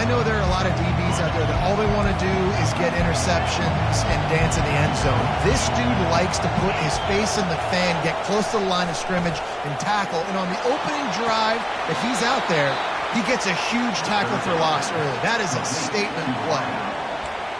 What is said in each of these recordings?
I know there are a lot of DBs out there that all they want to do is get interceptions and dance in the end zone. This dude likes to put his face in the fan, get close to the line of scrimmage, and tackle. And on the opening drive that he's out there, he gets a huge tackle for loss early. That is a statement play.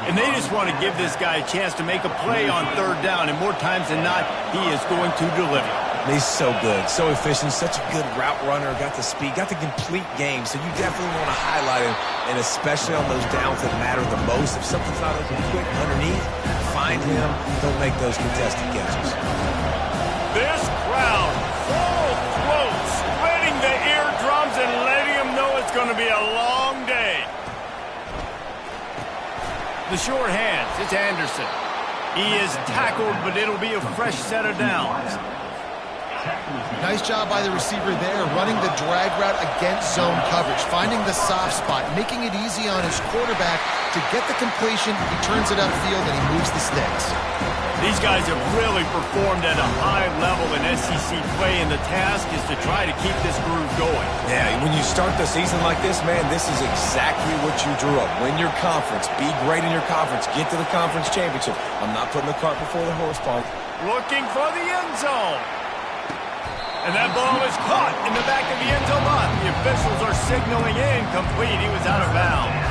And they just want to give this guy a chance to make a play on third down, and more times than not, he is going to deliver. He's so good, so efficient, such a good route runner, got the speed, got the complete game, so you definitely want to highlight him, and especially on those downs that matter the most. If something's not open quick underneath, find him, don't make those contested catches. This crowd, full throat, spreading the eardrums and letting them know it's going to be a long day. The short hands, it's Anderson. He is tackled, but it'll be a fresh set of downs. Nice job by the receiver there, running the drag route against zone coverage, finding the soft spot, making it easy on his quarterback to get the completion. He turns it upfield, and he moves the sticks. These guys have really performed at a high level in SEC play, and the task is to try to keep this groove going. Yeah, when you start the season like this, man, this is exactly what you drew up. Win your conference, be great in your conference, get to the conference championship. I'm not putting the cart before the horse, Paul. Looking for the end zone. And that ball is caught in the back of the end zone lot. The officials are signaling incomplete. He was out of bounds.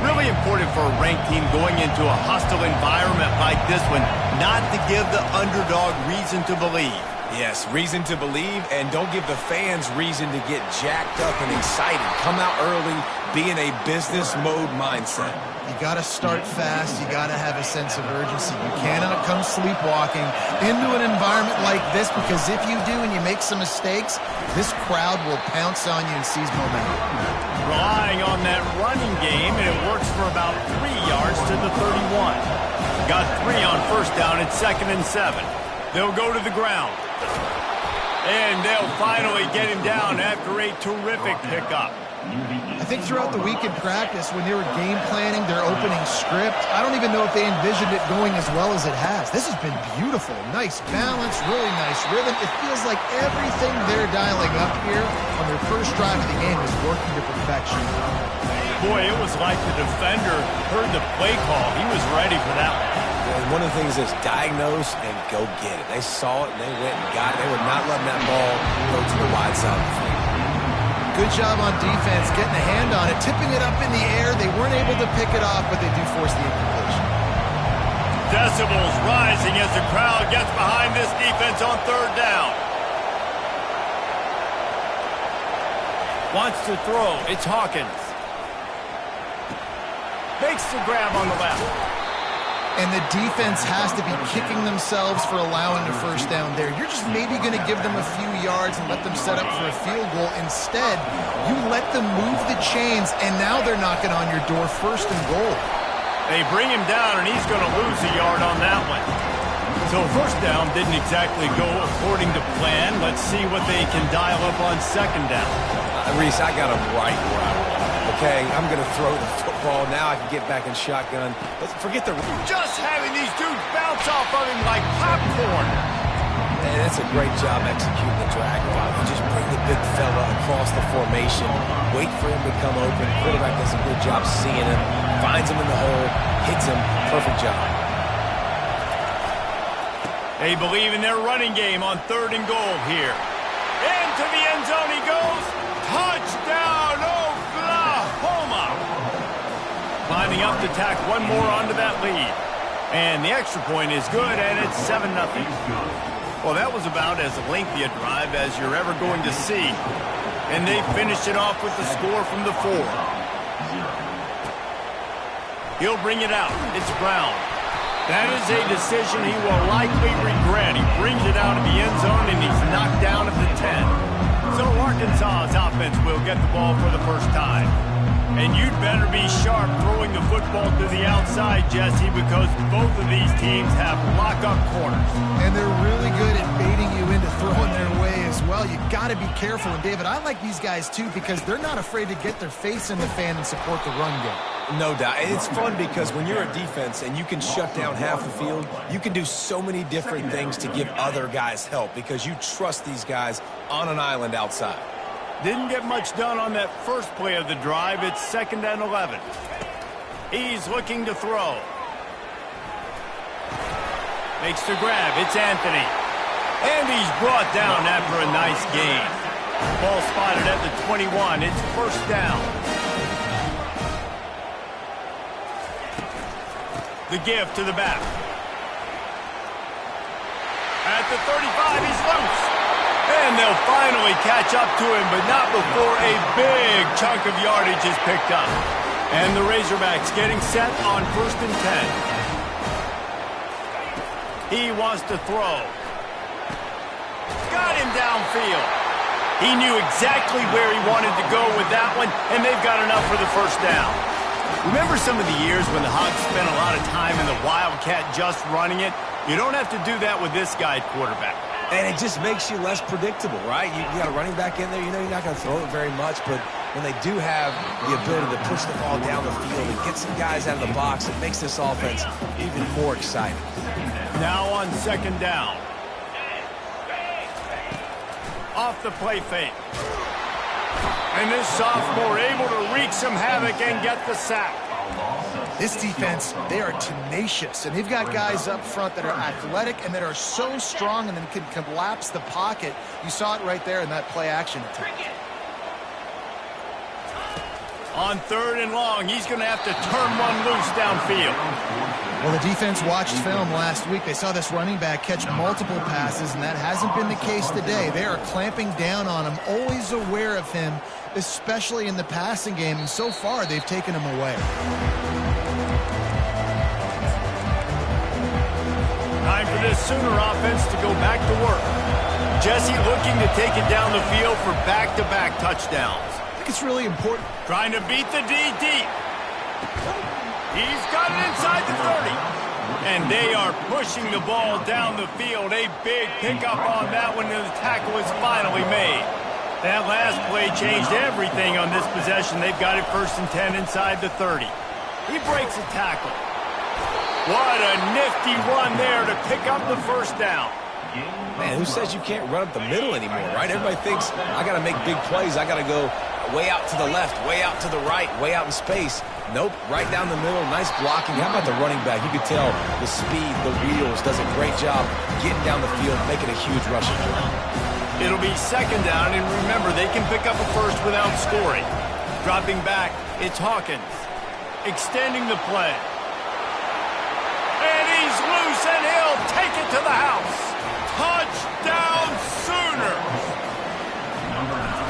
Really important for a ranked team going into a hostile environment like this one not to give the underdog reason to believe. Yes, reason to believe, and don't give the fans reason to get jacked up and excited. Come out early, be in a business mode mindset. You got to start fast. You got to have a sense of urgency. You cannot come sleepwalking into an environment like this, because if you do and you make some mistakes, this crowd will pounce on you and seize momentum. Relying on that running game, and it works for about 3 yards to the 31. Got 3 on first down at 2nd and 7. They'll go to the ground. And they'll finally get him down after a terrific pickup. I think throughout the week in practice, when they were game planning their opening script, I don't even know if they envisioned it going as well as it has. This has been beautiful. Nice balance, really nice rhythm. It feels like everything they're dialing up here on their first drive of the game is working to perfection. Boy, it was like the defender heard the play call. He was ready for that one. And one of the things is diagnose and go get it. They saw it and they went and got it. They were not letting that ball go to the wide side of the field. Good job on defense, getting a hand on it, tipping it up in the air. They weren't able to pick it off, but they do force the incompletion. Decibels rising as the crowd gets behind this defense on third down. Wants to throw. It's Hawkins. Makes the grab on the left. And the defense has to be kicking themselves for allowing a first down there. You're just maybe going to give them a few yards and let them set up for a field goal. Instead, you let them move the chains, and now they're knocking on your door, 1st and goal. They bring him down, and he's going to lose a yard on that one. So first down didn't exactly go according to plan. Let's see what they can dial up on 2nd down. Reese, I got him right where I want him. Okay, I'm going to throw the football. Now I can get back in shotgun. Let's forget the... Just having these dudes bounce off of him like popcorn. And that's a great job executing the drag route. You just bring the big fella across the formation, wait for him to come open. Quarterback does a good job seeing him, finds him in the hole, hits him. Perfect job. They believe in their running game on 3rd and goal here. Into the end zone he goes. Touchdown, Oklahoma! Lining up to tack one more onto that lead. And the extra point is good, and it's 7-0. Well, that was about as lengthy a drive as you're ever going to see. And they finished it off with the score from the 4. He'll bring it out. It's Brown. That is a decision he will likely regret. He brings it out of the end zone, and he's knocked down at the 10. So Arkansas's offense will get the ball for the first time. And you'd better be sharp throwing the football to the outside, Jesse, because both of these teams have lock-up corners. And they're really good at baiting you into throwing their way as well. You got to be careful. And, David, I like these guys, too, because they're not afraid to get their face in the fan and support the run game. No doubt. It's fun because when you're a defense and you can shut down half the field, you can do so many different things to give other guys help because you trust these guys on an island outside. Didn't get much done on that first play of the drive. It's 2nd and 11. He's looking to throw. Makes the grab. It's Anthony. And he's brought down after a nice gain. Ball spotted at the 21. It's 1st down. The give to the back. At the 35, he's loose. And they'll finally catch up to him, but not before a big chunk of yardage is picked up. And the Razorbacks getting set on 1st and 10. He wants to throw. Got him downfield. He knew exactly where he wanted to go with that one, and they've got enough for the 1st down. Remember some of the years when the Hogs spent a lot of time in the Wildcat just running it? You don't have to do that with this guy at quarterback. And it just makes you less predictable, right? You got a running back in there. You know you're not going to throw it very much, but when they do have the ability to push the ball down the field and get some guys out of the box, it makes this offense even more exciting. Now on 2nd down. Off the play fake. And this sophomore able to wreak some havoc and get the sack. This defense, they are tenacious, and they've got guys up front that are athletic and that are so strong and then can collapse the pocket. You saw it right there in that play action attempt. On 3rd and long, he's going to have to turn one loose downfield. Well, the defense watched film last week. They saw this running back catch multiple passes, and that hasn't been the case today. They are clamping down on him, always aware of him, especially in the passing game, and so far they've taken him away. Time for this Sooner offense to go back to work. Jesse looking to take it down the field for back-to-back touchdowns. I think it's really important. Trying to beat the D deep. He's got it inside the 30. And they are pushing the ball down the field. A big pickup on that one, and the tackle is finally made. That last play changed everything on this possession. They've got it 1st and 10 inside the 30. He breaks a tackle. What a nifty run there to pick up the 1st down. Man, who says you can't run up the middle anymore, right? Everybody thinks, I got to make big plays. I got to go way out to the left, way out to the right, way out in space. Nope, right down the middle, nice blocking. How about the running back? You could tell the speed, the wheels, does a great job getting down the field, making a huge rushing play. It'll be 2nd down, and remember, they can pick up a 1st without scoring. Dropping back, it's Hawkins. Extending the play. And he's loose, and he'll take it to the house. Touchdown Sooners!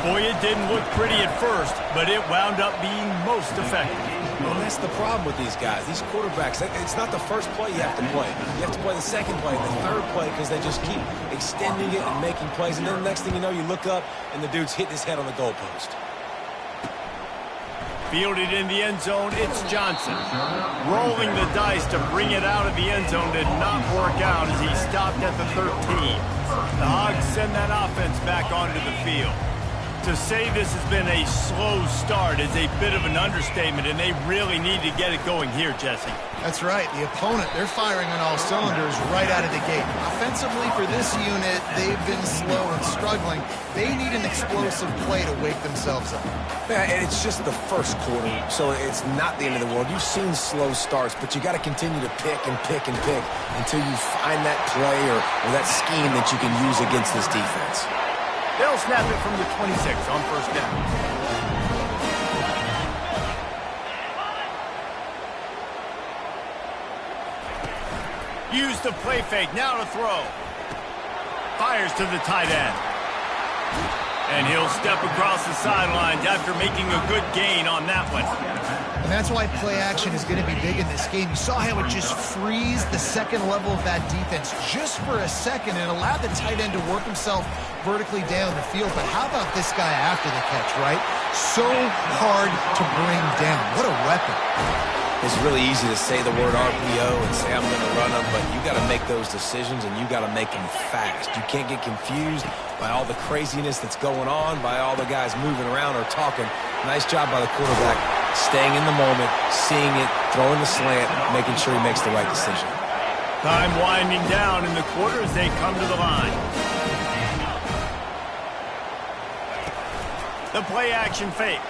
Boy, it didn't look pretty at first, but it wound up being most effective. Well, that's the problem with these guys, these quarterbacks. It's not the first play you have to play. You have to play the 2nd play, the 3rd play, because they just keep extending it and making plays. And then the next thing you know, you look up, and the dude's hitting his head on the goalpost. Fielded in the end zone, it's Johnson. Rolling the dice to bring it out of the end zone did not work out as he stopped at the 13. The Hogs send that offense back onto the field. To say this has been a slow start is a bit of an understatement, and they really need to get it going here, Jesse. That's right. The opponent, they're firing on all cylinders right out of the gate. Offensively for this unit, they've been slow and struggling. They need an explosive play to wake themselves up. Yeah, and it's just the 1st quarter, so it's not the end of the world. You've seen slow starts, but you got to continue to pick and pick and pick until you find that play or that scheme that you can use against this defense. They'll snap it from the 26 on 1st down. Use the play fake, now to throw. Fires to the tight end. And he'll step across the sidelines after making a good gain on that one. And that's why play action is going to be big in this game. You saw how it just frees the 2nd level of that defense just for a second and allowed the tight end to work himself vertically down the field. But how about this guy after the catch, right? So hard to bring down. What a weapon. It's really easy to say the word RPO and say I'm going to run them, but you got to make those decisions and you got to make them fast. You can't get confused by all the craziness that's going on, by all the guys moving around or talking. Nice job by the quarterback, staying in the moment, seeing it, throwing the slant, making sure he makes the right decision. Time winding down in the quarter as they come to the line. The play action fake.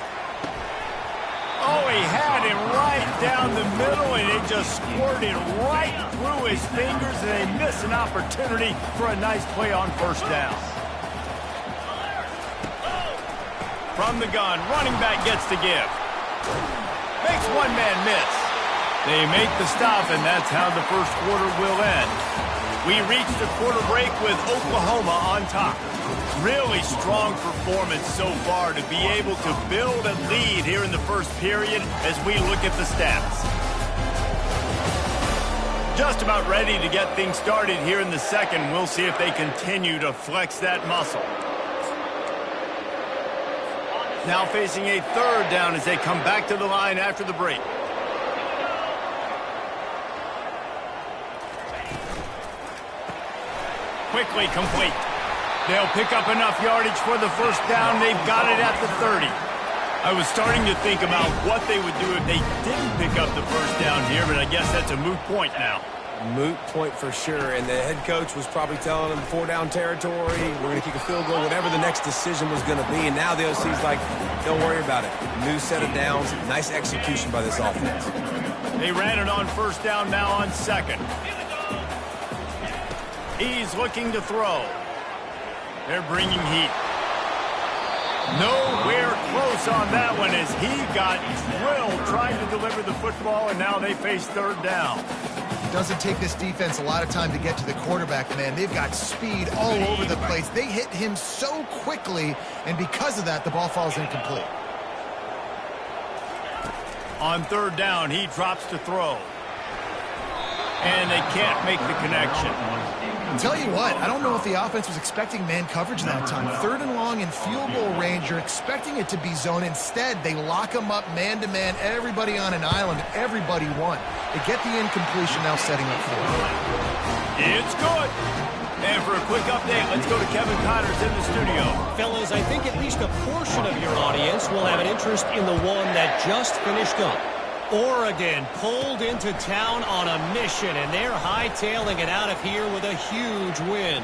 Oh, he had him right down the middle, and it just squirted right through his fingers, and they miss an opportunity for a nice play on first down. From the gun, running back gets the give. Makes one man miss. They make the stop, and that's how the first quarter will end. We reach the quarter break with Oklahoma on top. Really strong performance so far to be able to build a lead here in the first period as we look at the stats. Just about ready to get things started here in the second. We'll see if they continue to flex that muscle. Now facing a third down as they come back to the line after the break. Quickly complete. They'll pick up enough yardage for the first down. They've got it at the 30. I was starting to think about what they would do if they didn't pick up the first down here, but I guess that's a moot point now. Moot point for sure, and the head coach was probably telling them 4-down territory, we're going to kick a field goal, whatever the next decision was going to be, and now the OC's like, don't worry about it. New set of downs, nice execution by this offense. They ran it on first down, now on second. He's looking to throw. They're bringing heat. Nowhere close on that one as he got drilled trying to deliver the football, and now they face third down. It doesn't take this defense a lot of time to get to the quarterback, man. They've got speed all over the place. They hit him so quickly, and because of that, the ball falls incomplete. On third down, he drops to throw. And they can't make the connection. I'll tell you what, I don't know if the offense was expecting man coverage that time. Third and long in field goal range, you're expecting it to be zone. Instead, they lock them up man-to-man, everybody on an island, everybody won. They get the incompletion, now setting up for it. It's good. And for a quick update, let's go to Kevin Connors in the studio. Fellas, I think at least a portion of your audience will have an interest in the one that just finished up. Oregon pulled into town on a mission, and they're hightailing it out of here with a huge win.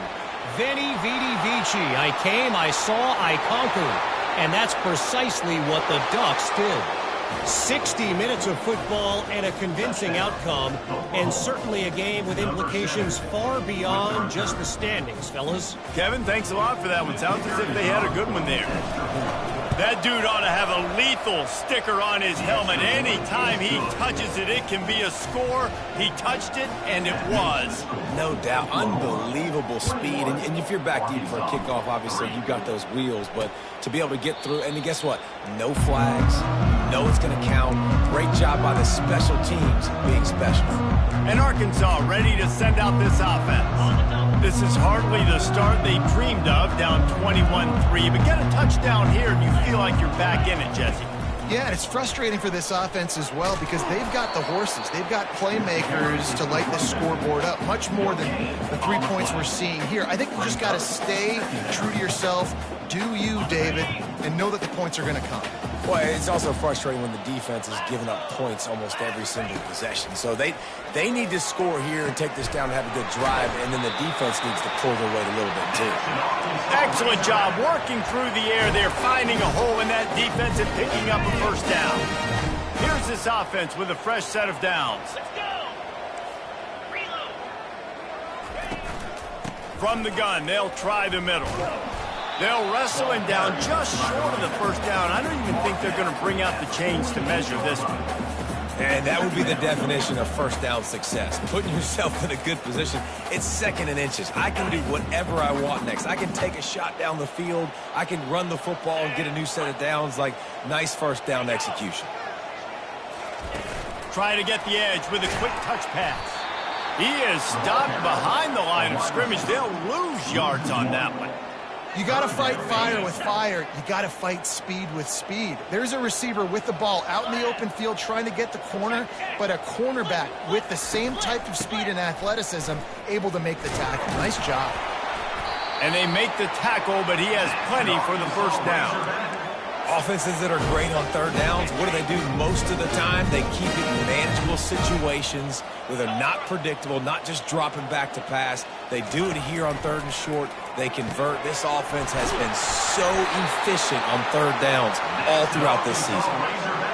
Veni, vidi, vici. I came, I saw, I conquered. And that's precisely what the Ducks did. 60 minutes of football and a convincing outcome, and certainly a game with implications far beyond just the standings, fellas. Kevin, thanks a lot for that one. Sounds as if they had a good one there. That dude ought to have a lethal sticker on his helmet. Anytime he touches it, it can be a score. He touched it, and it was. No doubt. Unbelievable speed. And if you're back deep for a kickoff, obviously you've got those wheels. But to be able to get through, and guess what? No flags. No, it's going to count. Great job by the special teams being special. And Arkansas ready to send out this offense. This is hardly the start they dreamed of, down 21-3. But get a touchdown here, and you feel like you're back in it, Jesse. Yeah, and it's frustrating for this offense as well because they've got the horses. They've got playmakers to light the scoreboard up, much more than the 3 points we're seeing here. I think you just got to stay true to yourself, do you, David, and know that the points are going to come. Well, it's also frustrating when the defense is giving up points almost every single possession. So they need to score here and take this down and have a good drive, and then the defense needs to pull their weight a little bit too. Excellent job working through the air. They're finding a hole in that defense and picking up a first down. Here's this offense with a fresh set of downs. From the gun, they'll try the middle. They'll wrestle him down just short of the first down. I don't even think they're going to bring out the chains to measure this one. And that would be the definition of first down success. Putting yourself in a good position. It's second and inches. I can do whatever I want next. I can take a shot down the field. I can run the football and get a new set of downs. Like, nice first down execution. Try to get the edge with a quick touch pass. He is stopped behind the line of scrimmage. They'll lose yards on that one. You got to fight fire with fire. You got to fight speed with speed. There's a receiver with the ball out in the open field trying to get the corner, but a cornerback with the same type of speed and athleticism able to make the tackle. Nice job. And they make the tackle, but he has plenty for the first down. Offenses that are great on third downs, what do? Most of the time, they keep it in manageable situations where they're not predictable, not just dropping back to pass. They do it here on third and short. They convert. This offense has been so efficient on third downs all throughout this season.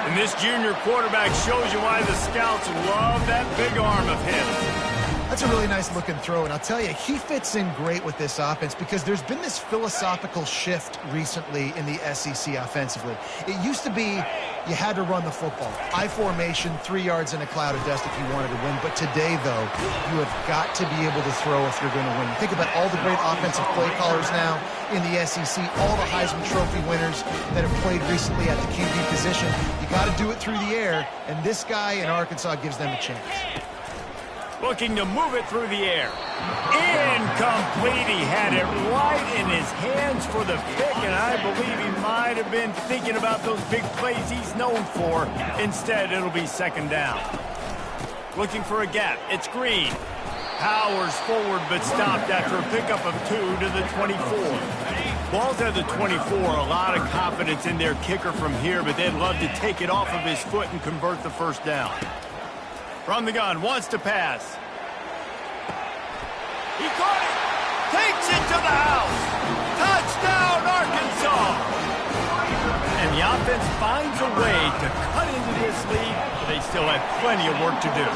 And this junior quarterback shows you why the scouts love that big arm of his. That's a really nice looking throw, and I'll tell you, he fits in great with this offense because there's been this philosophical shift recently in the SEC offensively. It used to be you had to run the football. I formation, 3 yards in a cloud of dust if you wanted to win. But today, though, you have got to be able to throw if you're going to win. Think about all the great offensive play callers now in the SEC, all the Heisman Trophy winners that have played recently at the QB position. You got to do it through the air, and this guy in Arkansas gives them a chance. Looking to move it through the air. Incomplete. He had it right in his hands for the pick, and I believe he might have been thinking about those big plays he's known for. Instead, it'll be second down. Looking for a gap. It's Green. Powers forward, but stopped after a pickup of 2 to the 24. Ball's at the 24. A lot of confidence in their kicker from here, but they'd love to take it off of his foot and convert the first down. From the gun, wants to pass. He caught it. Takes it to the house. Touchdown, Arkansas. And the offense finds a way to cut into this lead, but they still have plenty of work to do.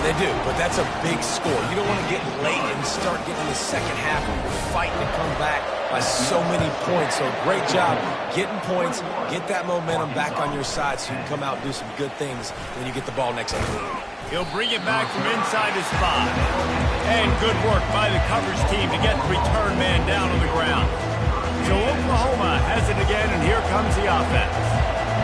They do, but that's a big score. You don't want to get late and start getting the second half and fighting to come back by so many points. So great job getting points, get that momentum back on your side so you can come out and do some good things when you get the ball next to you. He'll bring it back from inside his spot. And good work by the coverage team to get the return man down on the ground. So Oklahoma has it again, and here comes the offense.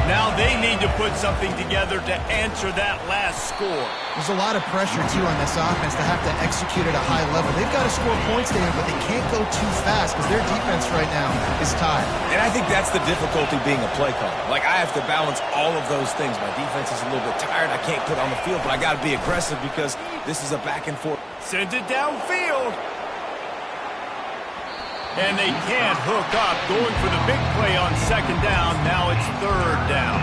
Now they need to put something together to answer that last score. There's a lot of pressure, too, on this offense to have to execute at a high level. They've got to score points, David, but they can't go too fast because their defense right now is tired. And I think that's the difficulty being a play caller. Like, I have to balance all of those things. My defense is a little bit tired. I can't put on the field, but I got to be aggressive because this is a back and forth. Sends it downfield. And they can't hook up, going for the big play on second down. Now it's third down.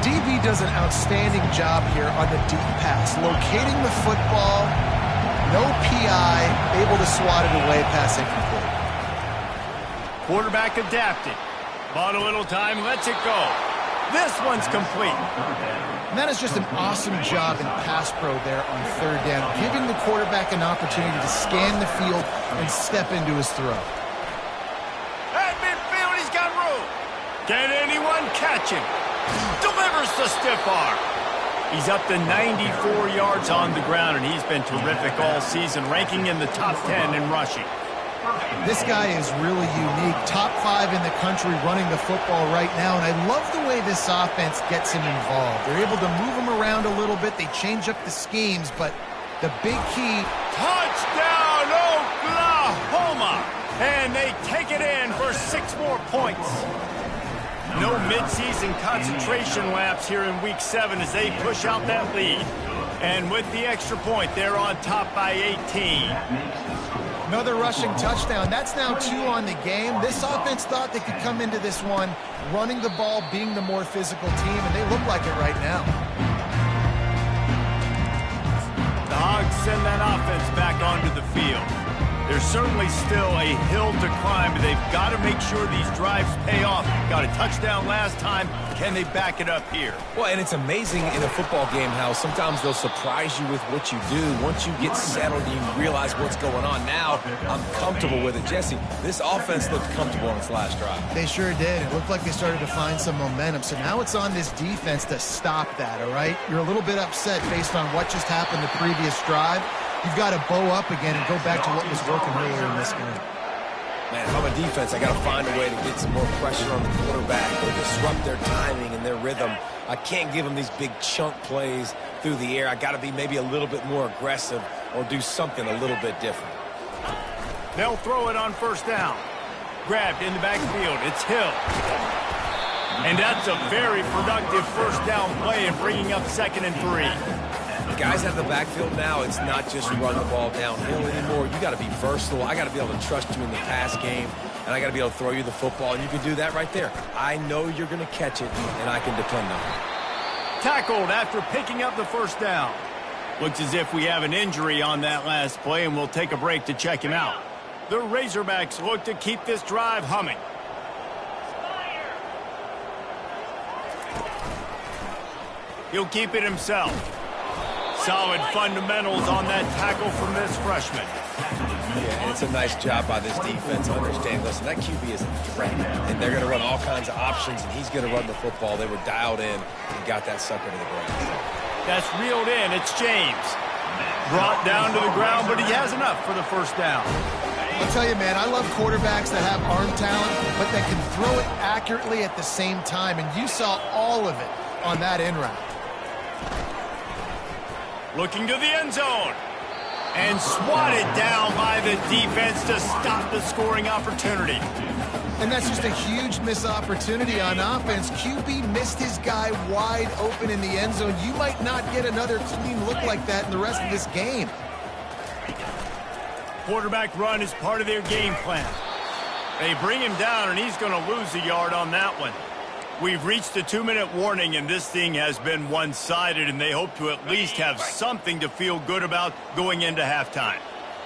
DB does an outstanding job here on the deep pass, locating the football, no PI, able to swat it away, pass incomplete. Quarterback adapted. Bought a little time, lets it go. This one's complete. And that is just an awesome job in pass pro there on third down, giving the quarterback an opportunity to scan the field and step into his throw. At midfield, he's got room. Can anyone catch him? Delivers the stiff arm. He's up to 94 yards on the ground, and he's been terrific all season, ranking in the top 10 in rushing. This guy is really unique. Top 5 in the country running the football right now, and I love the way this offense gets him involved. They're able to move him around a little bit. They change up the schemes, but the big key... Touchdown, Oklahoma! And they take it in for 6 more points. No midseason concentration laps here in Week 7 as they push out that lead. And with the extra point, they're on top by 18. Another rushing touchdown. That's now 2 on the game. This offense thought they could come into this one running the ball, being the more physical team, and they look like it right now. The Hogs send that offense back onto the field. There's certainly still a hill to climb, but they've got to make sure these drives pay off. Got a touchdown last time. Can they back it up here? Well, and it's amazing in a football game how sometimes they'll surprise you with what you do. Once you get settled and you realize what's going on, now I'm comfortable with it. Jesse, this offense looked comfortable on its last drive. They sure did. It looked like they started to find some momentum. So now it's on this defense to stop that, all right? You're a little bit upset based on what just happened the previous drive. You've got to bow up again and go back to what was working earlier in this game. Man, if I'm a defense, I got to find a way to get some more pressure on the quarterback or disrupt their timing and their rhythm. I can't give them these big chunk plays through the air. I got to be maybe a little bit more aggressive or do something a little bit different. They'll throw it on first down. Grabbed in the backfield. It's Hill. And that's a very productive first down play and bringing up 2nd and 3. guys out of the backfield now, it's not just run the ball downhill anymore. You got to be versatile. I got to be able to trust you in the pass game, and I got to be able to throw you the football, and you can do that right there. I know you're going to catch it, and I can depend on it. Tackled after picking up the first down. Looks as if we have an injury on that last play, and we'll take a break to check him out. The Razorbacks look to keep this drive humming. He'll keep it himself. Solid fundamentals on that tackle from this freshman. Yeah, and it's a nice job by this defense understanding, listen, that QB is a threat, and they're going to run all kinds of options, and he's going to run the football. They were dialed in and got that sucker to the ground. That's reeled in. It's James. Brought down to the ground, but he has enough for the first down. I'll tell you, man, I love quarterbacks that have arm talent, but that can throw it accurately at the same time, and you saw all of it on that in route. Looking to the end zone. And swatted down by the defense to stop the scoring opportunity. And that's just a huge missed opportunity on offense. QB missed his guy wide open in the end zone. You might not get another clean look like that in the rest of this game. Quarterback run is part of their game plan. They bring him down, and he's going to lose a yard on that one. We've reached the 2-minute warning, and this thing has been one-sided, and they hope to at least have something to feel good about going into halftime.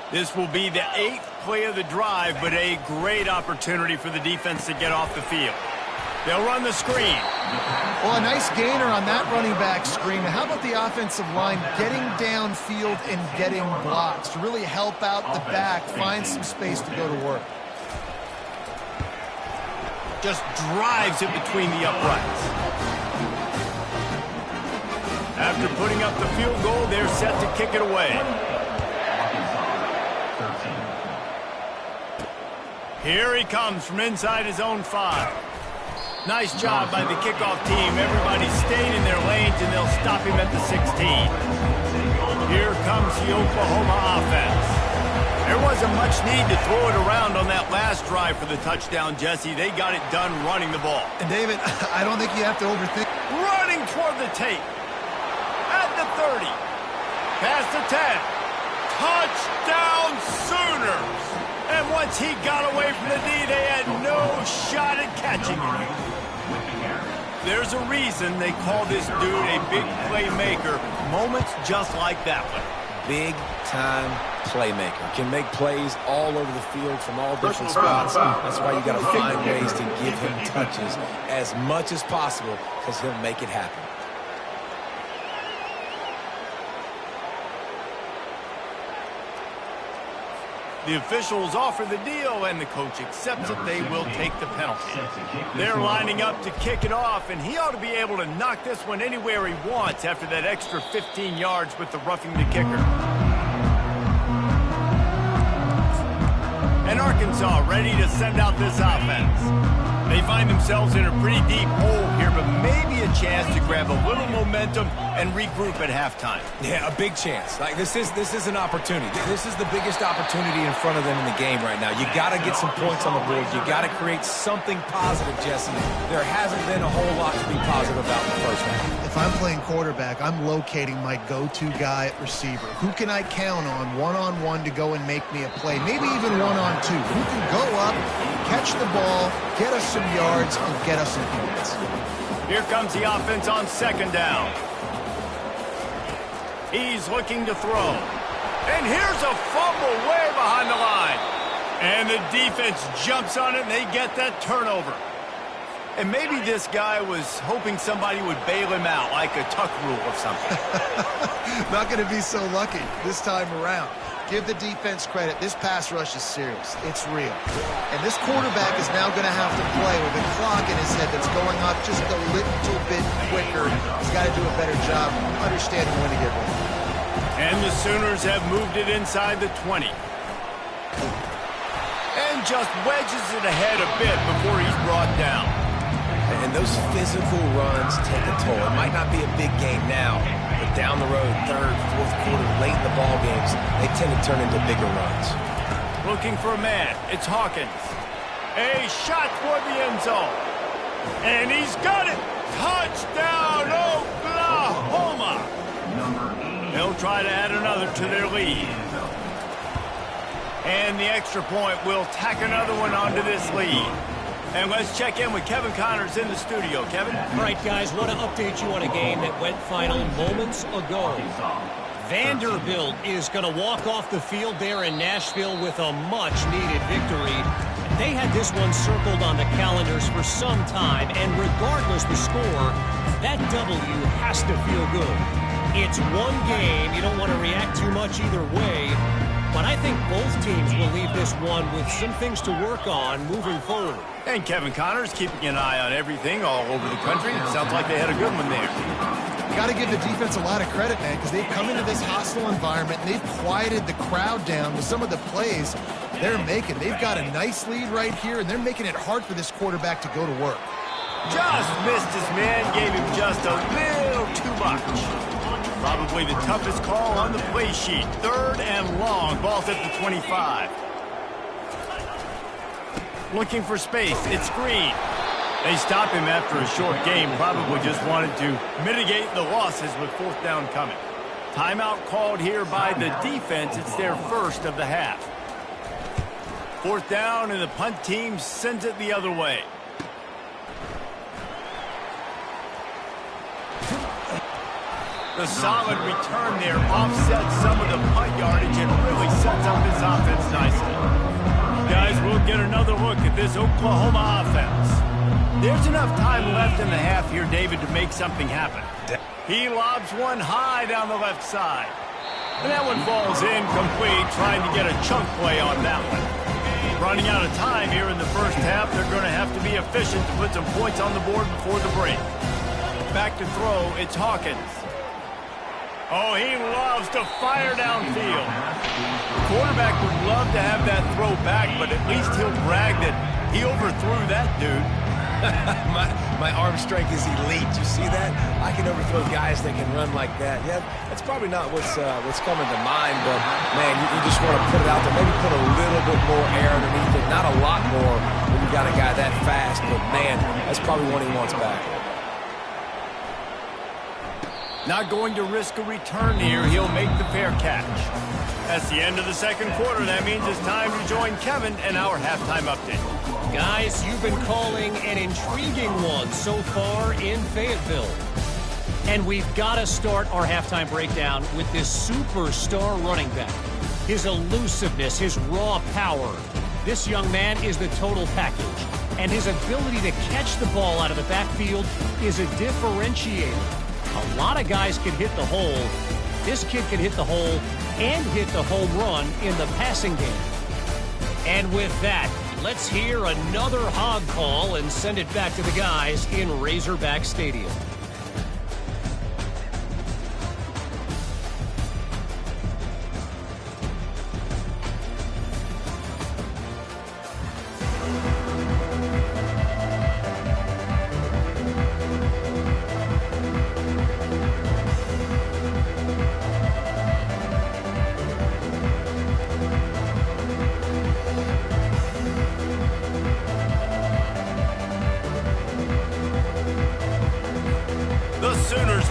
This will be the 8th play of the drive, but a great opportunity for the defense to get off the field. They'll run the screen. Well, a nice gainer on that running back screen. How about the offensive line getting downfield and getting blocks to really help out the back, find some space to go to work? Just drives it between the uprights. After putting up the field goal, they're set to kick it away. Here he comes from inside his own 5. Nice job by the kickoff team. Everybody staying in their lanes, and they'll stop him at the 16. Here comes the Oklahoma offense. There wasn't much need to throw it around on that last drive for the touchdown, Jesse. They got it done running the ball. And, David, I don't think you have to overthink. Running toward the tape. At the 30. Past the 10. Touchdown Sooners! And once he got away from the D, they had no shot at catching him. There's a reason they call this dude a big playmaker. Moments just like that one. Big-time playmaker. Can make plays all over the field from all different spots. That's why you got to find ways to give him touches as much as possible, because he'll make it happen. The officials offer the deal, and the coach accepts it. They will take the penalty. They're lining up to kick it off, and he ought to be able to knock this one anywhere he wants after that extra 15 yards with the roughing the kicker. And Arkansas ready to send out this offense. They find themselves in a pretty deep hole here, but maybe a chance to grab a little momentum and regroup at halftime. Yeah, a big chance. Like this is an opportunity. This is the biggest opportunity in front of them in the game right now. You got to get some points on the board. You got to create something positive, Jesse. There hasn't been a whole lot to be positive about in the first half. If I'm playing quarterback, I'm locating my go-to guy at receiver. Who can I count on one-on-one to go and make me a play? Maybe even one-on-two. Who can go up, catch the ball, get us some yards, and get us some points? Here comes the offense on second down. He's looking to throw. And here's a fumble way behind the line. And the defense jumps on it, and they get that turnover. And maybe this guy was hoping somebody would bail him out, like a tuck rule or something. Not going to be so lucky this time around. Give the defense credit. This pass rush is serious. It's real. And this quarterback is now going to have to play with a clock in his head that's going up just a little bit quicker. He's got to do a better job understanding when to get ready. And the Sooners have moved it inside the 20. And just wedges it ahead a bit before he's brought down. And those physical runs take a toll. It might not be a big game now, but down the road, third, fourth quarter, late in the ball games, they tend to turn into bigger runs. Looking for a man. It's Hawkins. A shot toward the end zone. And he's got it. Touchdown, Oklahoma. They'll try to add another to their lead. And the extra point will tack another one onto this lead. And let's check in with Kevin Connors in the studio. Kevin? All right, guys, want to update you on a game that went final moments ago. Vanderbilt is going to walk off the field there in Nashville with a much-needed victory. They had this one circled on the calendars for some time, and regardless the score, that W has to feel good. It's one game. You don't want to react too much either way. But I think both teams will leave this one with some things to work on moving forward. And Kevin Connors keeping an eye on everything all over the country. Sounds like they had a good one there. Got to give the defense a lot of credit, man, because they've come into this hostile environment and they've quieted the crowd down with some of the plays they're making. They've got a nice lead right here, and they're making it hard for this quarterback to go to work. Just missed his man, gave him just a little too much. Probably the toughest call on the play sheet. 3rd and long. Ball's at the 25. Looking for space. It's Green. They stop him after a short game. Probably just wanted to mitigate the losses with 4th down coming. Timeout called here by the defense. It's their first of the half. 4th down, and the punt team sends it the other way. The solid return there offsets some of the punt yardage and really sets up his offense nicely. Guys, we'll get another look at this Oklahoma offense. There's enough time left in the half here, David, to make something happen. He lobs one high down the left side. And that one falls incomplete, trying to get a chunk play on that one. Running out of time here in the first half, they're going to have to be efficient to put some points on the board before the break. Back to throw, it's Hawkins. Oh, he loves to fire downfield. The quarterback would love to have that throw back, but at least he'll brag that he overthrew that dude. my arm strength is elite. You see that? I can overthrow guys that can run like that. Yeah, that's probably not what's coming to mind, but, man, you just want to put it out there. Maybe put a little bit more air underneath it. Not a lot more when you got a guy that fast, but, man, that's probably what he wants back. Not going to risk a return here. He'll make the fair catch. That's the end of the second quarter. That means it's time to join Kevin and our halftime update. Guys, you've been calling an intriguing one so far in Fayetteville. And we've got to start our halftime breakdown with this superstar running back. His elusiveness, his raw power. This young man is the total package. And his ability to catch the ball out of the backfield is a differentiator. A lot of guys can hit the hole. This kid can hit the hole and hit the home run in the passing game. And with that, let's hear another hog call and send it back to the guys in Razorback Stadium.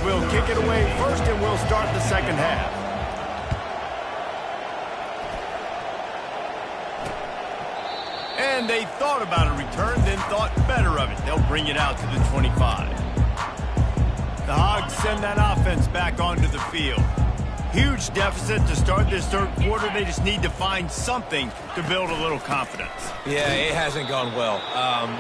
Will kick it away first, and we'll start the second half. And they thought about a return, then thought better of it. They'll bring it out to the 25. The Hogs send that offense back onto the field. Huge deficit to start this third quarter. They just need to find something to build a little confidence. Yeah, it hasn't gone well.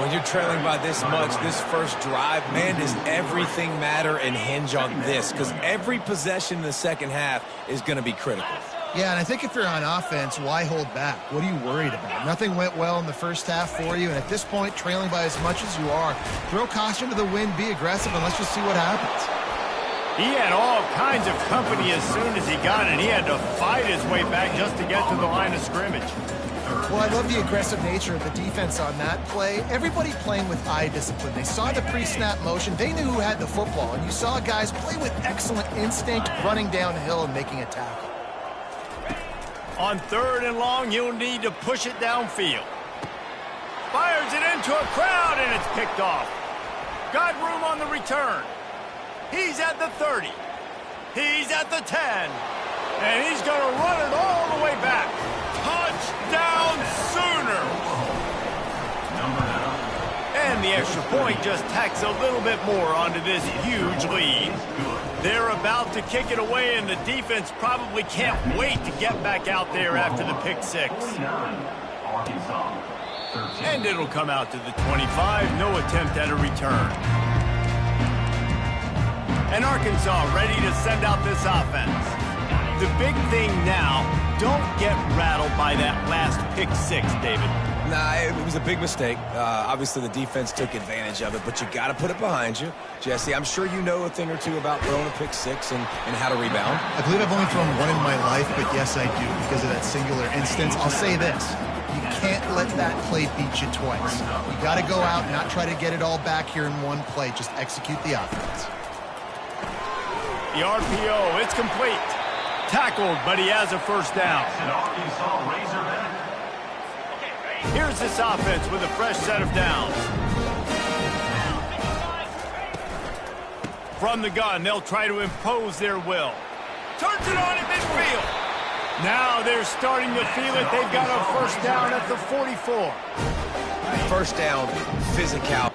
When you're trailing by this much, this first drive, man, does everything matter and hinge on this? Because every possession in the second half is going to be critical. Yeah, and I think if you're on offense, why hold back? What are you worried about? Nothing went well in the first half for you, and at this point, trailing by as much as you are, throw caution to the wind, be aggressive, and let's just see what happens. He had all kinds of company as soon as he got it. He had to fight his way back just to get to the line of scrimmage. Well, I love the aggressive nature of the defense on that play. Everybody playing with eye discipline. They saw the pre-snap motion. They knew who had the football, and you saw guys play with excellent instinct, running downhill and making a tackle. On 3rd and long, you'll need to push it downfield. Fires it into a crowd, and it's picked off. Got room on the return. He's at the 30. He's at the 10. And he's going to run it all the way back. Touchdown Sooners! And the extra point just tacks a little bit more onto this huge lead. They're about to kick it away, and the defense probably can't wait to get back out there after the pick six. And it'll come out to the 25. No attempt at a return. And Arkansas ready to send out this offense. The big thing now, don't get rattled by that last pick six, David. Nah, it was a big mistake. Obviously, the defense took advantage of it, but you got to put it behind you. Jesse, I'm sure you know a thing or two about throwing a pick six and how to rebound. I believe I've only thrown one in my life, but yes, I do, because of that singular instance. I'll say this. You can't let that play beat you twice. You got to go out and not try to get it all back here in one play. Just execute the offense. The RPO, it's complete. Tackled, but he has a first down. Here's this offense with a fresh set of downs. From the gun, they'll try to impose their will. Turns it on at midfield. Now they're starting to feel it. They've got a first down at the 44. First down, physical.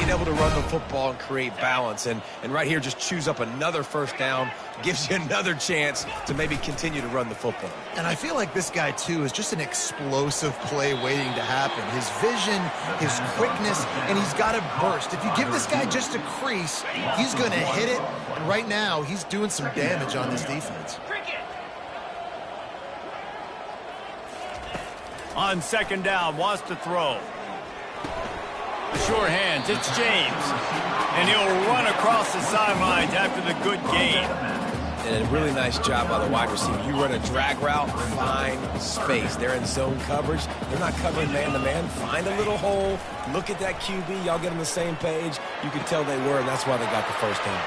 Able to run the football and create balance, and right here just chews up another first down, gives you another chance to maybe continue to run the football. And I feel like this guy too is just an explosive play waiting to happen. His vision, his quickness, and he's got a burst. If you give this guy just a crease, he's going to hit it, and right now he's doing some damage on this defense. On second down, wants to throw. Sure hands, it's James. And he'll run across the sidelines after the good gain. And a really nice job by the wide receiver. You run a drag route, find space. They're in zone coverage. They're not covering man-to-man. Find a little hole. Look at that QB. Y'all get on the same page. You could tell they were, and that's why they got the first down.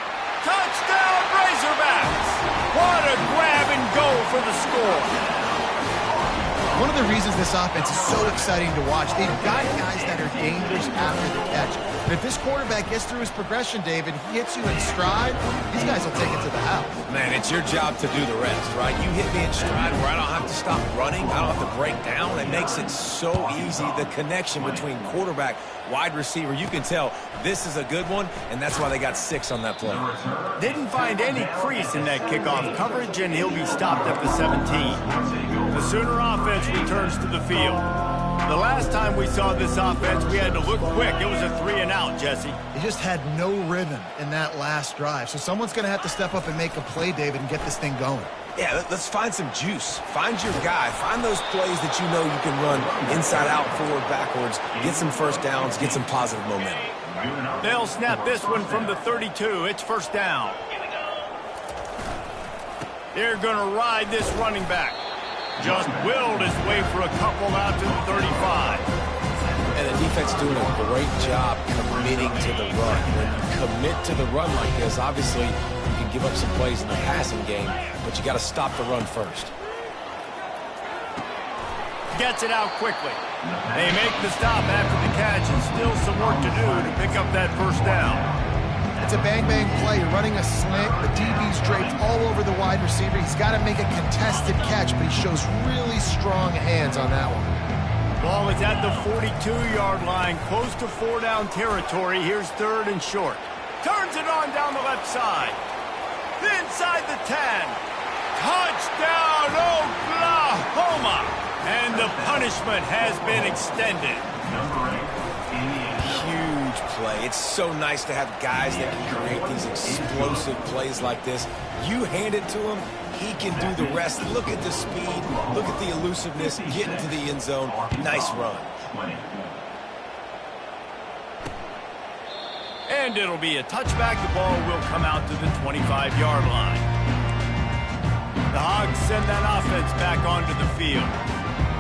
Touchdown, Razorbacks! What a grab and go for the score. One of the reasons this offense is so exciting to watch, they've got guys that are dangerous after the catch. But if this quarterback gets through his progression, David, he hits you in stride, these guys will take it to the house. Man, it's your job to do the rest, right? You hit me in stride where I don't have to stop running. I don't have to break down. It makes it so easy. The connection between quarterback, wide receiver, you can tell this is a good one, and that's why they got 6 on that play. Didn't find any crease in that kickoff coverage, and he'll be stopped at the 17. The Sooner offense returns to the field. The last time we saw this offense, we had to look quick. It was a 3-and-out, Jesse. They just had no rhythm in that last drive. So someone's going to have to step up and make a play, David, and get this thing going. Yeah, let's find some juice. Find your guy. Find those plays that you know you can run inside out, forward, backwards, get some first downs, get some positive momentum. They'll snap this one from the 32. It's first down. They're going to ride this running back. Just willed his way for a couple out to the 35. And the defense doing a great job committing to the run. When you commit to the run like this, obviously you can give up some plays in the passing game, but you got to stop the run first. Gets it out quickly. They make the stop after the catch, and still some work to do to pick up that first down. It's a bang-bang play. You're running a slant. The DB's draped all over the wide receiver. He's got to make a contested catch, but he shows really strong hands on that one. Ball is at the 42-yard line, close to 4-down territory. Here's third and short. Turns it on down the left side. Inside the 10. Touchdown, Oklahoma! And the punishment has been extended. Huge play. It's so nice to have guys that can create these explosive plays like this. You hand it to him, he can do the rest. Look at the speed. Look at the elusiveness. Get into the end zone. Nice run. And And it'll be a touchback. The ball will come out to the 25-yard line. The Hogs send that offense back onto the field.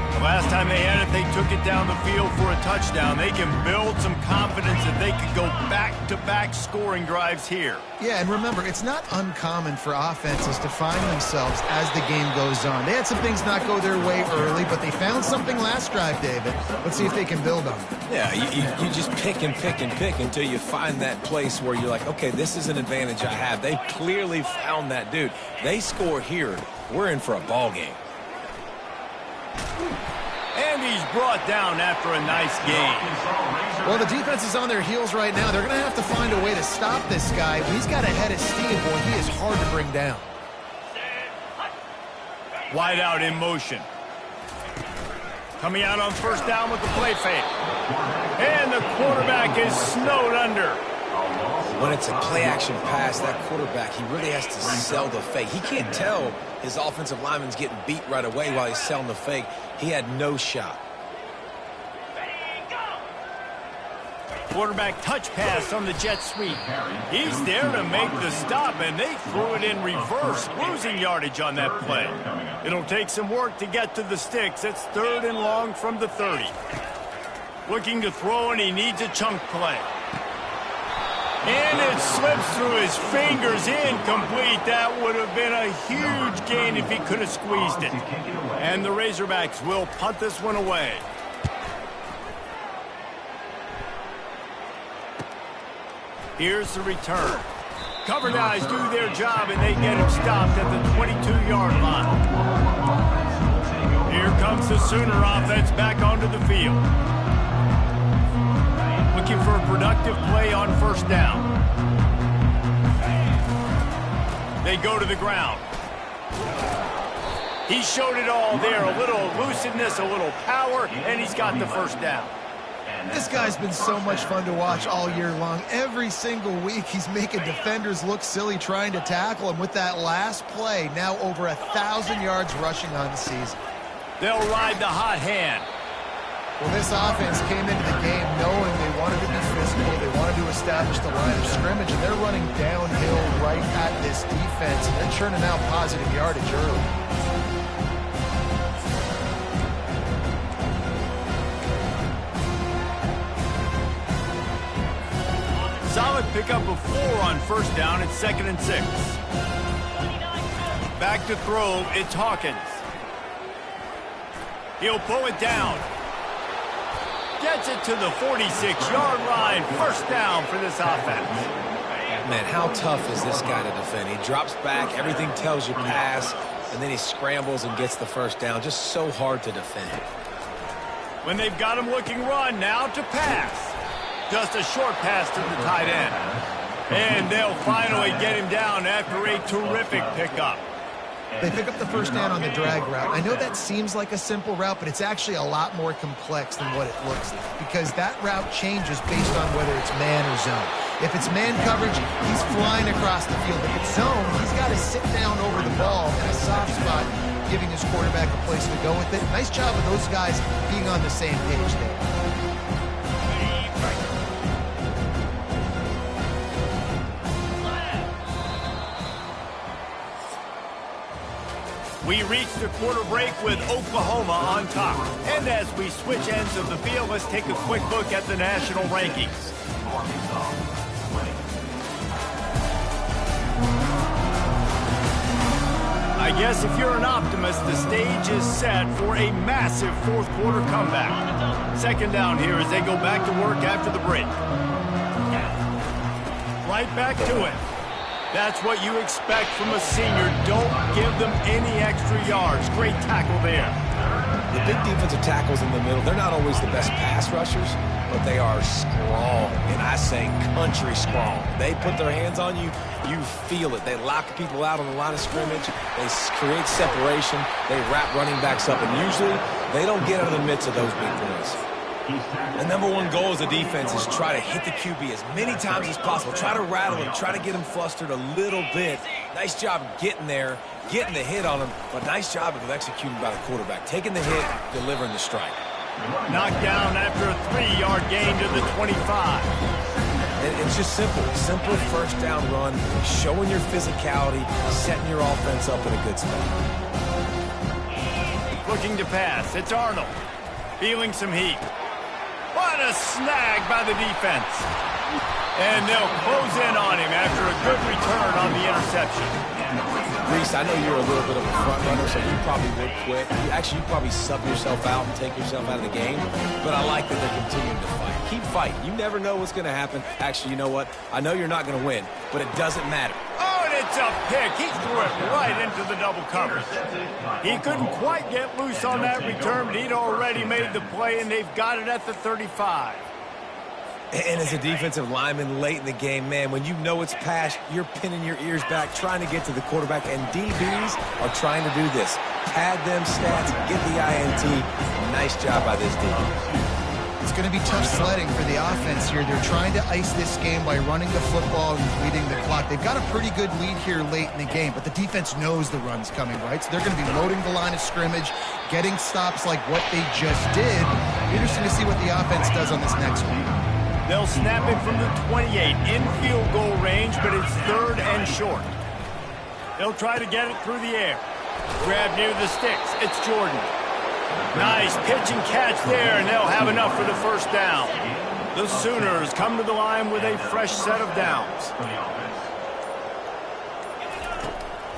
The last time they had it, they took it down the field for a touchdown. They can build some confidence that they could go back-to-back scoring drives here. Yeah, and remember, it's not uncommon for offenses to find themselves as the game goes on. They had some things not go their way early, but they found something last drive, David. Let's see if they can build on it. Yeah, you just pick and pick and pick until you find that place where you're like, okay, this is an advantage I have. They clearly found that dude. They score here, we're in for a ball game. And he's brought down after a nice game. Well, the defense is on their heels right now. They're going to have to find a way to stop this guy. He's got a head of steam. Boy, he is hard to bring down. Wide out in motion. Coming out on first down with the play fake. And the quarterback is snowed under. When it's a play-action pass, that quarterback, he really has to sell the fake. He can't tell his offensive lineman's getting beat right away while he's selling the fake. He had no shot. Quarterback touch pass on the jet sweep. He's there to make the stop, and they threw it in reverse, losing yardage on that play. It'll take some work to get to the sticks. It's 3rd and long from the 30. Looking to throw, and he needs a chunk play. And it slips through his fingers, incomplete. That would have been a huge gain if he could have squeezed it. And the Razorbacks will punt this one away. Here's the return. Cover guys do their job, and they get him stopped at the 22-yard line. Here comes the Sooner offense back onto the field. Looking for a productive play on first down. They go to the ground. He showed it all there. A little elusiveness, a little power, and he's got the first down. This guy's been so much fun to watch all year long. Every single week, he's making defenders look silly trying to tackle him. With that last play, now over 1,000 yards rushing on the season. They'll ride the hot hand. Well, this offense came into the game knowing they wanted to be physical, they wanted to establish the line of scrimmage, and they're running downhill right at this defense, and they're churning out positive yardage early. Solid pickup of 4 on first down. It's 2nd and 6. Back to throw. It's Hawkins. He'll pull it down. Gets it to the 46-yard line. First down for this offense. Man, how tough is this guy to defend? He drops back, everything tells you pass, and then he scrambles and gets the first down. Just so hard to defend. When they've got him looking run, now to pass. Just a short pass to the tight end. And they'll finally get him down after a terrific pickup. They pick up the first down on the drag route. I know that seems like a simple route, but it's actually a lot more complex than what it looks like, because that route changes based on whether it's man or zone. If it's man coverage, he's flying across the field. If it's zone, he's got to sit down over the ball in a soft spot, giving his quarterback a place to go with it. Nice job of those guys being on the same page there. We reach the quarter break with Oklahoma on top. And as we switch ends of the field, let's take a quick look at the national rankings. I guess if you're an optimist, the stage is set for a massive fourth quarter comeback. 2nd down here as they go back to work after the break. Right back to it. That's what you expect from a senior. Don't give them any extra yards. Great tackle there. The big defensive tackles in the middle, they're not always the best pass rushers, but they are strong, and I say country strong. They put their hands on you, you feel it. They lock people out on the line of scrimmage. They create separation. They wrap running backs up, and usually they don't get out of the midst of those big boys. The #1 goal as a defense is try to hit the QB as many times as possible. Try to rattle him, try to get him flustered a little bit. Nice job getting there, getting the hit on him, but nice job of executing by the quarterback. Taking the hit, delivering the strike. Knocked down after a 3-yard gain to the 25. It's just simple. Simple first down run, showing your physicality, setting your offense up in a good spot. Looking to pass. It's Arnold. Feeling some heat. What a snag by the defense. And they'll close in on him after a good return on the interception. Reese, I know you're a little bit of a front runner, so you probably would quit. You probably sub yourself out and take yourself out of the game. But I like that they're continuing to fight. Keep fighting. You never know what's going to happen. Actually, you know what? I know you're not going to win, but it doesn't matter. Oh, and it's a pick. He threw it right into the double coverage. He couldn't quite get loose on that return, but he'd already made the play, and they've got it at the 35. And as a defensive lineman late in the game, man, when you know it's pass, you're pinning your ears back, trying to get to the quarterback, and DBs are trying to do this. Pad them stats, get the INT. Nice job by this defense. It's going to be tough sledding for the offense here. They're trying to ice this game by running the football and leading the clock. They've got a pretty good lead here late in the game, but the defense knows the run's coming, right? So they're going to be loading the line of scrimmage, getting stops like what they just did. Interesting to see what the offense does on this next one. They'll snap it from the 28 in field goal range, but it's third and short. They'll try to get it through the air. Grab near the sticks. It's Jordan. Nice pitch and catch there, and they'll have enough for the first down. The Sooners come to the line with a fresh set of downs.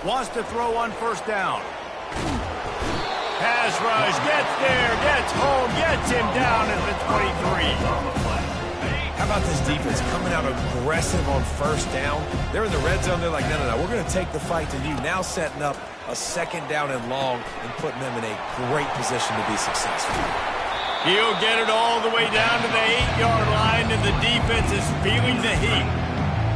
Wants to throw on first down. Pass rush, gets there, gets home, gets him down at the 23. How about this defense coming out aggressive on first down? They're in the red zone. They're like, no, we're going to take the fight to you. Now setting up a second down and long and putting them in a great position to be successful. He'll get it all the way down to the 8-yard line, and the defense is feeling the heat.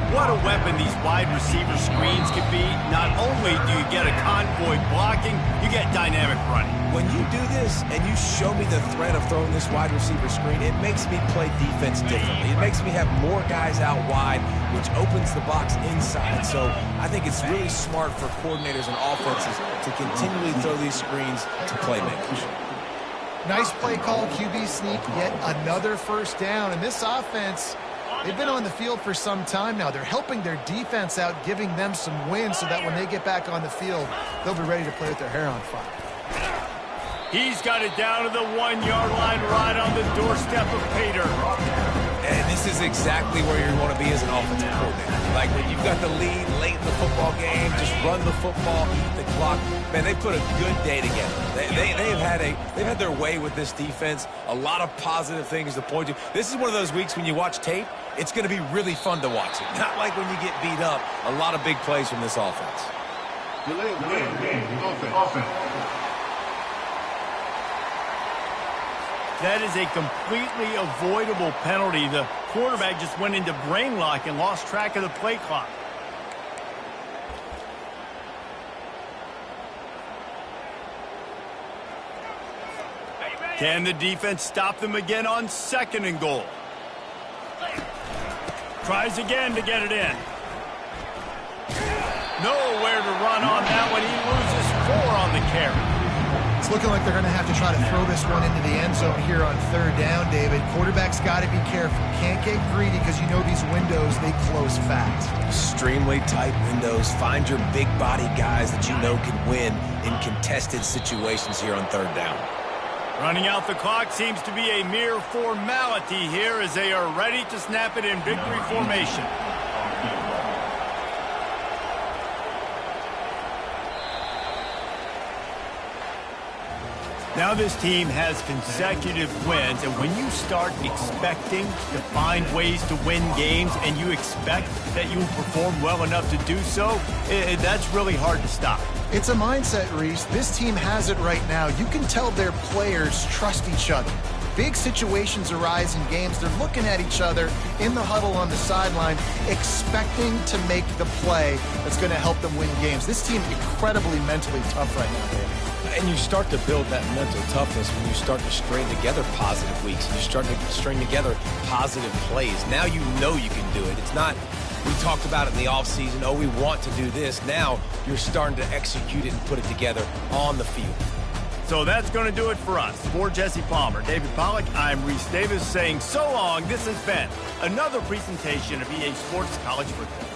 What a weapon these wide receiver screens can be. Not only do you get a convoy blocking, you get dynamic running. When you do this and you show me the threat of throwing this wide receiver screen, it makes me play defense differently. It makes me have more guys out wide, which opens the box inside. So I think it's really smart for coordinators and offenses to continually throw these screens to playmakers. Nice play call, QB sneak, yet another first down. And this offense, they've been on the field for some time now. They're helping their defense out, giving them some wins so that when they get back on the field, they'll be ready to play with their hair on fire. He's got it down to the 1-yard line right on the doorstep of Pater. And this is exactly where you want to be as an offensive coordinator. Like when you've got the lead late in the football game, just run the football, eat the clock. Man, they put a good day together. They've had their way with this defense. A lot of positive things to point to. This is one of those weeks when you watch tape, it's going to be really fun to watch it. Not like when you get beat up. A lot of big plays from this offense. That is a completely avoidable penalty. The quarterback just went into brain lock and lost track of the play clock. Can the defense stop them again on second and goal? Tries again to get it in. Nowhere to run on that one. He loses 4 on the carry. It's looking like they're going to have to try to throw this one into the end zone here on third down, David. Quarterback's got to be careful. Can't get greedy because you know these windows, they close fast. Extremely tight windows. Find your big body guys that you know can win in contested situations here on third down. Running out the clock seems to be a mere formality here as they are ready to snap it in victory formation. Now this team has consecutive wins, and when you start expecting to find ways to win games and you expect that you will perform well enough to do so, that's really hard to stop. It's a mindset, Reese. This team has it right now. You can tell their players trust each other. Big situations arise in games. They're looking at each other in the huddle on the sideline, expecting to make the play that's going to help them win games. This team incredibly mentally tough right now, David. And you start to build that mental toughness when you start to string together positive weeks. You start to string together positive plays. Now you know you can do it. It's not, we talked about it in the offseason, oh, we want to do this. Now you're starting to execute it and put it together on the field. So that's going to do it for us. For Jesse Palmer, David Pollack, I'm Reese Davis saying so long. This has been another presentation of EA Sports College Football.